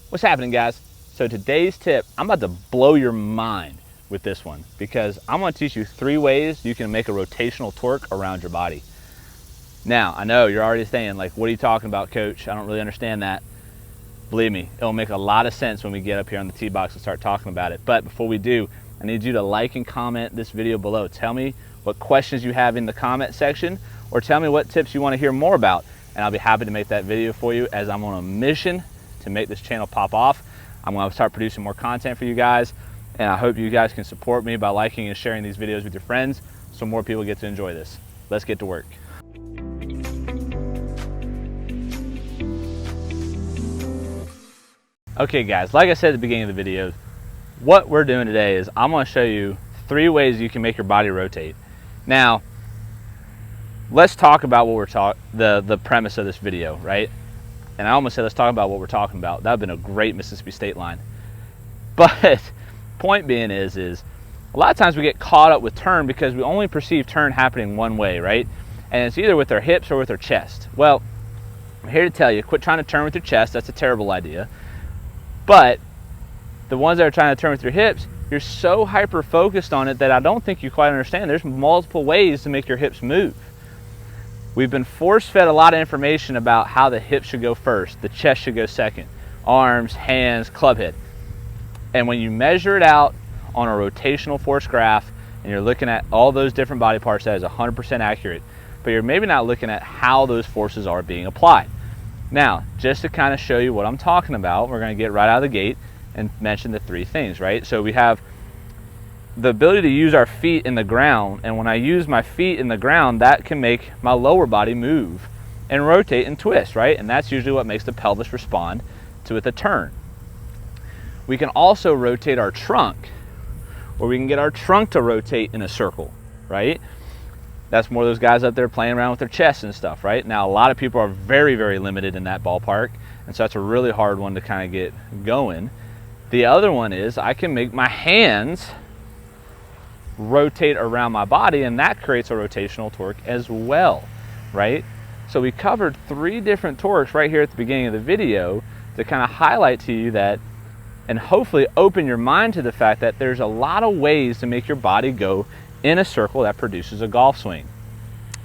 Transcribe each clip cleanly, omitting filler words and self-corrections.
What's happening, guys? So today's tip, I'm about to blow your mind with this one because I'm going to teach you 3 ways you can make a rotational torque around your body. Now, I know you're already saying, like, what are you talking about, coach? I don't really understand that. Believe me, it'll make a lot of sense when we get up here on the tee box and start talking about it. But before we do, I need you to like and comment this video below. Tell me what questions you have in the comment section, or tell me what tips you want to hear more about, and I'll be happy to make that video for you, as I'm on a mission to make this channel pop off. I'm going to start producing more content for you guys, and I hope you guys can support me by liking and sharing these videos with your friends so more people get to enjoy this. Let's get to work. Okay guys, like I said at the beginning of the video, what we're doing today is I'm going to show you 3 ways you can make your body rotate. Now, let's talk about what we're the premise of this video, right? And I almost said let's talk about what we're talking about. That would have been a great Mississippi State line. But point being is a lot of times we get caught up with turn because we only perceive turn happening one way, right? And it's either with our hips or with our chest. Well, I'm here to tell you, quit trying to turn with your chest. That's a terrible idea. But the ones that are trying to turn with your hips, you're so hyper focused on it that I don't think you quite understand. There's multiple ways to make your hips move. We've been force-fed a lot of information about how the hips should go first, the chest should go second, arms, hands, club head. And when you measure it out on a rotational force graph and you're looking at all those different body parts, that is 100% accurate. But you're maybe not looking at how those forces are being applied. Now, just to kind of show you what I'm talking about, we're going to get right out of the gate and mention the 3 things, right? So we have the ability to use our feet in the ground, and when I use my feet in the ground, that can make my lower body move and rotate and twist, right? And that's usually what makes the pelvis respond to a turn. We can also rotate our trunk, or we can get our trunk to rotate in a circle, right? That's more of those guys up there playing around with their chests and stuff, right? Now, a lot of people are very, very limited in that ballpark, and so that's a really hard one to kind of get going. The other one is I can make my hands rotate around my body, and that creates a rotational torque as well, right? So we covered 3 different torques right here at the beginning of the video to kind of highlight to you that, and hopefully open your mind to the fact that there's a lot of ways to make your body go in a circle that produces a golf swing.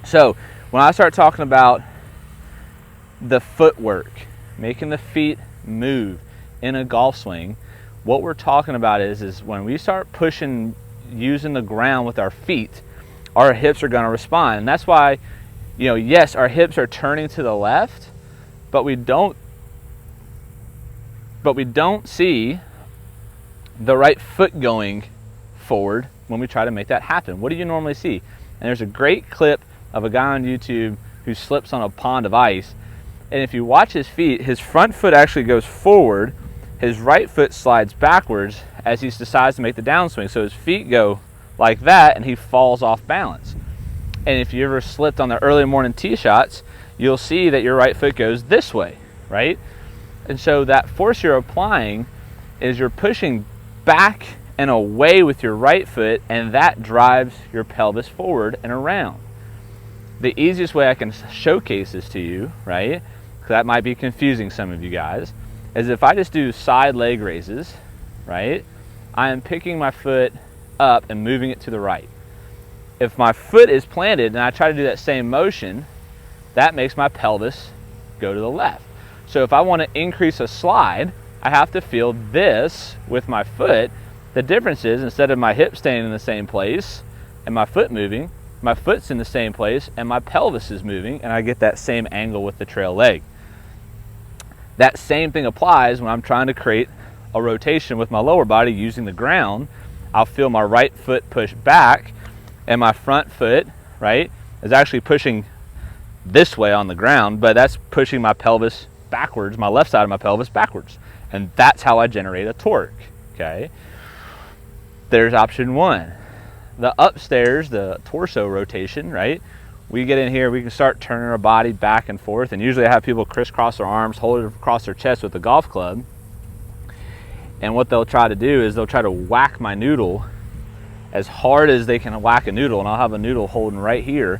So when I start talking about the footwork, making the feet move in a golf swing, what we're talking about is when we start pushing, using the ground with our feet, our hips are going to respond. And that's why, you know, yes, our hips are turning to the left, but we don't see the right foot going forward when we try to make that happen. What do you normally see? And there's a great clip of a guy on YouTube who slips on a pond of ice, and if you watch his feet, his front foot actually goes forward, his right foot slides backwards as he decides to make the downswing. So his feet go like that and he falls off balance. And if you ever slipped on the early morning tee shots, you'll see that your right foot goes this way, right? And so that force you're applying is you're pushing back and away with your right foot, and that drives your pelvis forward and around. The easiest way I can showcase this to you, right, because that might be confusing some of you guys, is if I just do side leg raises, right, I am picking my foot up and moving it to the right. If my foot is planted and I try to do that same motion, that makes my pelvis go to the left. So if I want to increase a slide, I have to feel this with my foot. The difference is, instead of my hip staying in the same place and my foot moving, my foot's in the same place and my pelvis is moving, and I get that same angle with the trail leg. That same thing applies when I'm trying to create a rotation with my lower body using the ground. I'll feel my right foot push back, and my front foot, right, is actually pushing this way on the ground, but that's pushing my pelvis backwards, my left side of my pelvis backwards. And that's how I generate a torque, okay? There's option 1. The upstairs, the torso rotation, right? We get in here, we can start turning our body back and forth, and usually I have people crisscross their arms, hold it across their chest with a golf club. And what they'll try to do is they'll try to whack my noodle as hard as they can whack a noodle, and I'll have a noodle holding right here,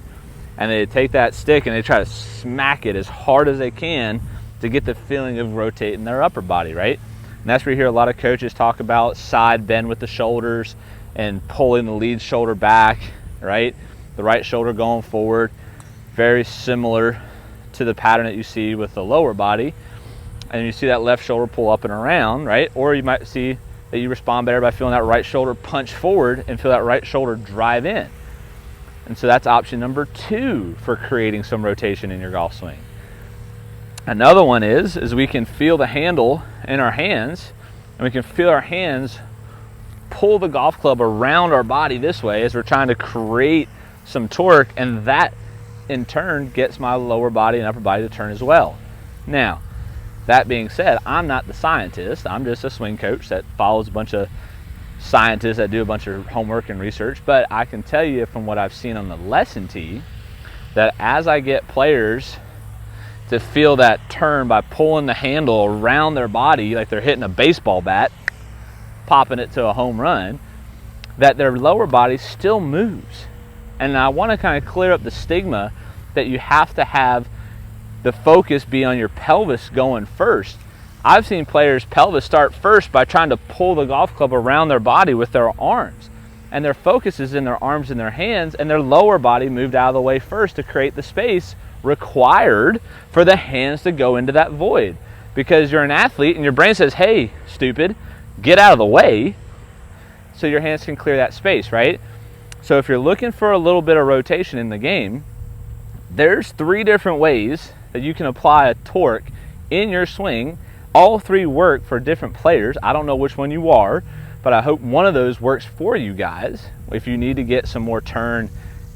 and they take that stick and they try to smack it as hard as they can to get the feeling of rotating their upper body, right? And that's where you hear a lot of coaches talk about side bend with the shoulders and pulling the lead shoulder back, right? The right shoulder going forward. Very similar to the pattern that you see with the lower body. And you see that left shoulder pull up and around, right? Or you might see that you respond better by feeling that right shoulder punch forward and feel that right shoulder drive in. And so that's option number 2 for creating some rotation in your golf swing. Another one is we can feel the handle in our hands, and we can feel our hands pull the golf club around our body this way as we're trying to create some torque, and that in turn gets my lower body and upper body to turn as well. Now, that being said, I'm not the scientist. I'm just a swing coach that follows a bunch of scientists that do a bunch of homework and research, but I can tell you from what I've seen on the lesson tee that as I get players to feel that turn by pulling the handle around their body like they're hitting a baseball bat, popping it to a home run, that their lower body still moves. And I want to kind of clear up the stigma that you have to have the focus be on your pelvis going first. I've seen players' pelvis start first by trying to pull the golf club around their body with their arms. And their focus is in their arms and their hands, and their lower body moved out of the way first to create the space required for the hands to go into that void. Because you're an athlete and your brain says, hey, stupid, get out of the way, so your hands can clear that space, right? So if you're looking for a little bit of rotation in the game, there's 3 different ways that you can apply a torque in your swing. All 3 work for different players. I don't know which one you are, but I hope one of those works for you guys if you need to get some more turn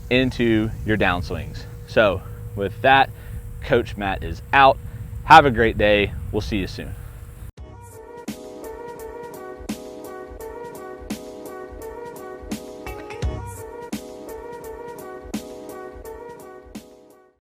into your downswings. So with that, Coach Matt is out. Have a great day. We'll see you soon.